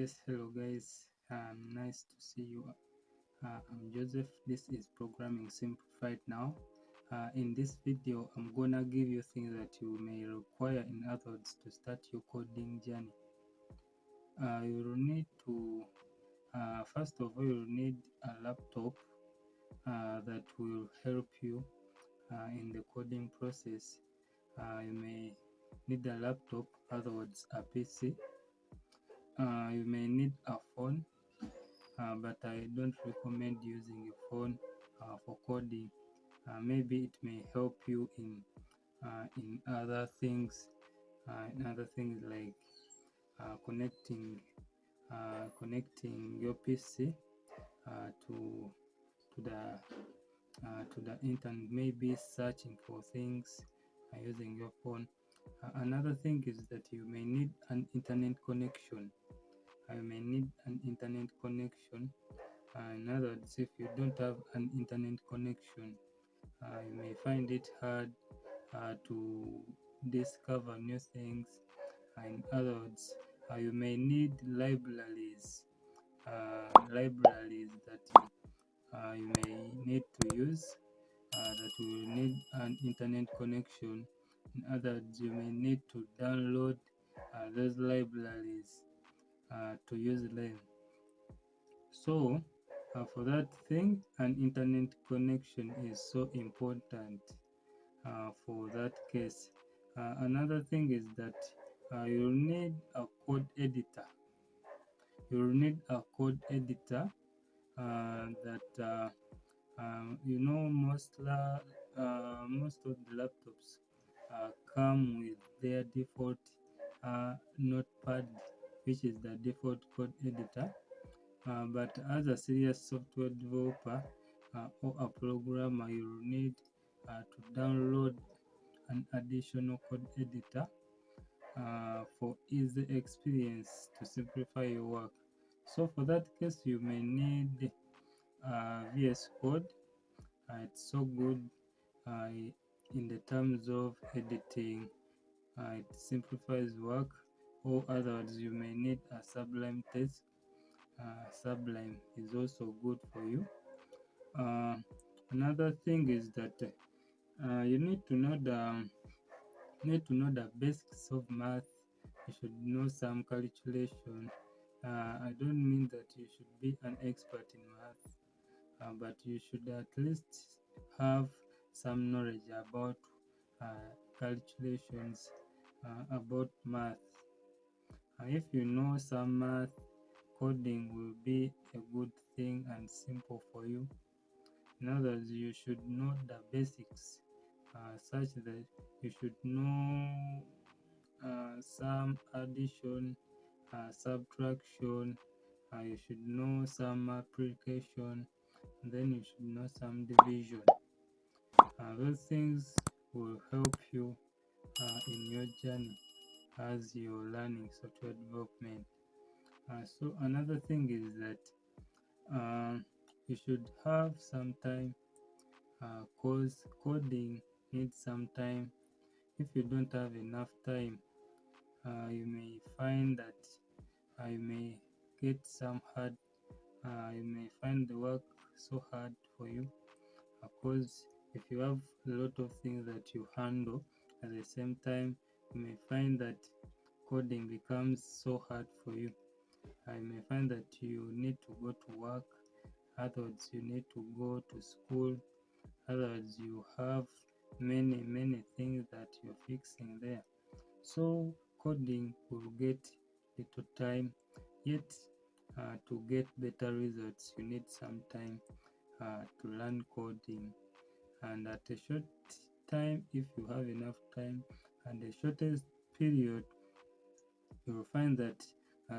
Yes, hello guys. Nice to see you. I'm Joseph. This is Programming Simplified now. In this video, I'm gonna give you things that you may require in other words to start your coding journey. You will need to, first of all, you'll need a laptop that will help you in the coding process. You may need a laptop, other words, a PC. You may need a phone. But I don't recommend using a phone for coding. Maybe it may help you in other things, like connecting your PC to the internet. Maybe searching for things using your phone. Another thing is that you may need an internet connection. In other words, if you don't have an internet connection, you may find it hard to discover new things. In other words, you may need libraries that you may need to use that will need an internet connection. In other words, you may need to download those libraries to use them. So for that thing, an internet connection is so important for that case. Another thing is that you'll need a code editor. That most of the laptops come with their default notepad, which is the default code editor. But as a serious software developer or a programmer, you will need to download an additional code editor for easy experience to simplify your work. So for that case, you may need VS Code. It's so good in the terms of editing. It simplifies work. Or otherwise, you may need a Sublime Text. Sublime is also good for you. Another thing is that you need to know the basics of math. You should know some calculation. I don't mean that you should be an expert in math, but you should at least have some knowledge about calculations, about math. If you know some math, coding will be a good thing and simple for you. In other words, you should know the basics, such that you should know some addition, subtraction, you should know some multiplication, then you should know some division. Those things will help you in your journey as you're learning software development. So another thing is that you should have some time, cause coding needs some time. If you don't have enough time, you may find that you may get some hard. You may find the work so hard for you, because if you have a lot of things that you handle at the same time, you may find that coding becomes so hard for you. You may find that you need to go to work, otherwise you need to go to school, otherwise you have many things that you're fixing there. So coding will get little time, yet to get better results you need some time to learn coding. And at a short time, if you have enough time and the shortest period, you will find that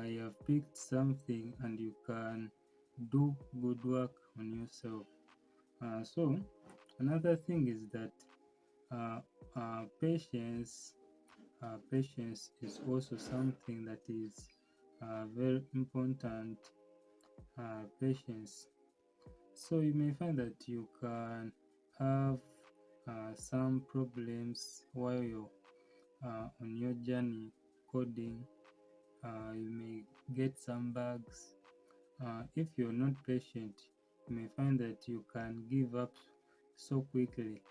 you have picked something and you can do good work on yourself. So another thing is that patience is also something that is very important. Patience. So you may find that you can have some problems while you're on your journey coding. you may get some bugs. If you're not patient, you may find that you can give up so quickly,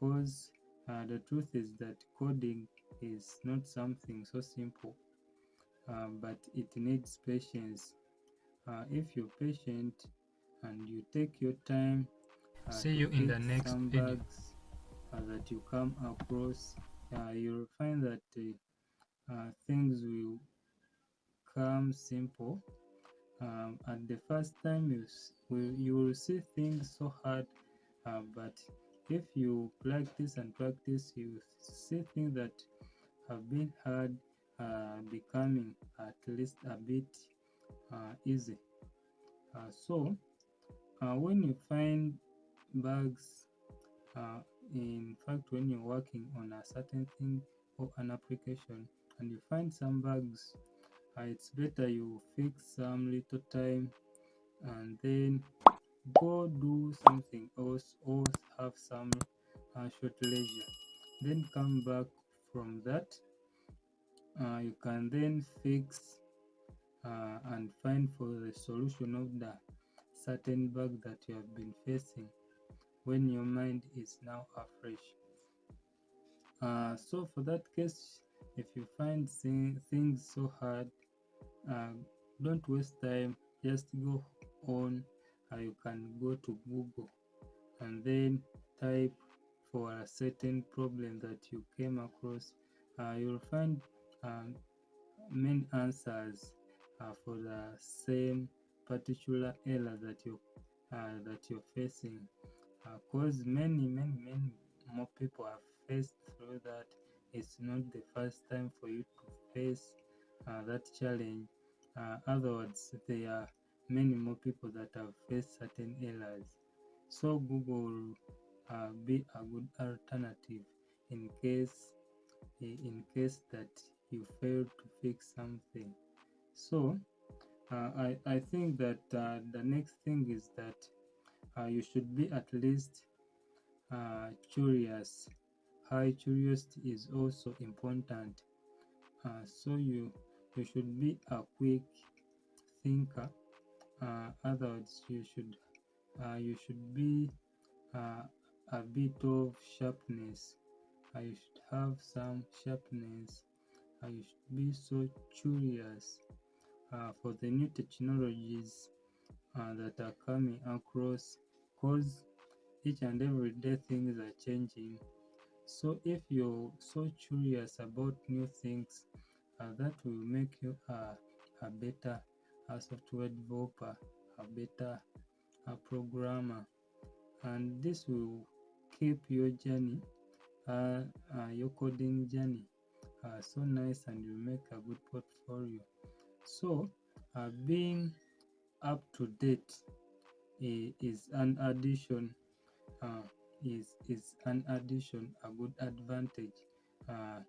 because the truth is that coding is not something so simple, but it needs patience. If you're patient and you take your time See to you in the fix next some video. bugs that you come across, you'll find that things will come simple. At the first time, you will see things so hard, but if you practice and practice, you see things that have been hard becoming at least a bit easy. So, when you find bugs, uh, in fact, when you're working on a certain thing or an application and you find some bugs, it's better you fix some little time and then go do something else or have some short leisure. Then come back from that. You can then fix and find for the solution of the certain bug that you have been facing when your mind is now afresh. So for that case, if you find things so hard, uh, don't waste time. Just go on. You can go to Google and then type for a certain problem that you came across. You'll find um, many answers for the same particular error that you're facing. Because many more people have faced through that. It's not the first time for you to face that challenge. Otherwise, there are many more people that have faced certain errors. So Google will be a good alternative in case that you fail to fix something. So I think that the next thing is that you should be at least curious. High curiosity is also important. So you should be a quick thinker. Otherwise, you should be uh, a bit of sharpness. You should have some sharpness. You should be so curious for the new technologies that are coming across, because each and every day things are changing. So if you're so curious about new things, that will make you a better software developer, a better programmer, and this will keep your journey, your coding journey, so nice, and you make a good portfolio. So, being up to date is an addition, uh, a good advantage uh,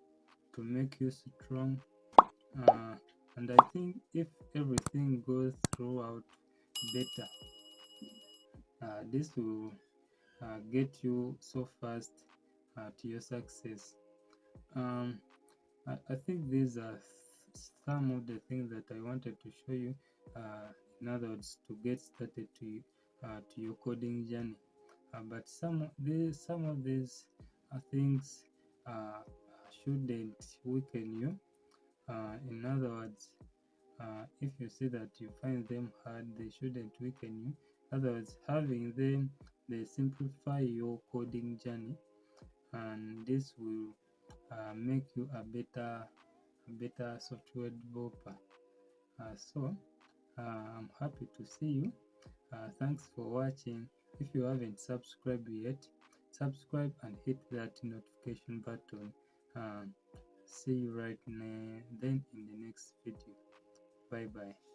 to make you strong. Uh, and I think if everything goes throughout better, this will get you so fast to your success. Um, I think these are some of the things that I wanted to show you. In other words, to get started to your coding journey. But some of these things shouldn't weaken you. In other words, if you see that you find them hard, they shouldn't weaken you. Otherwise, having them, they simplify your coding journey, and this will make you a better software developer. I'm happy to see you. Thanks for watching. If you haven't subscribed yet, subscribe and hit that notification button. See you right now, then in the next video. Bye bye.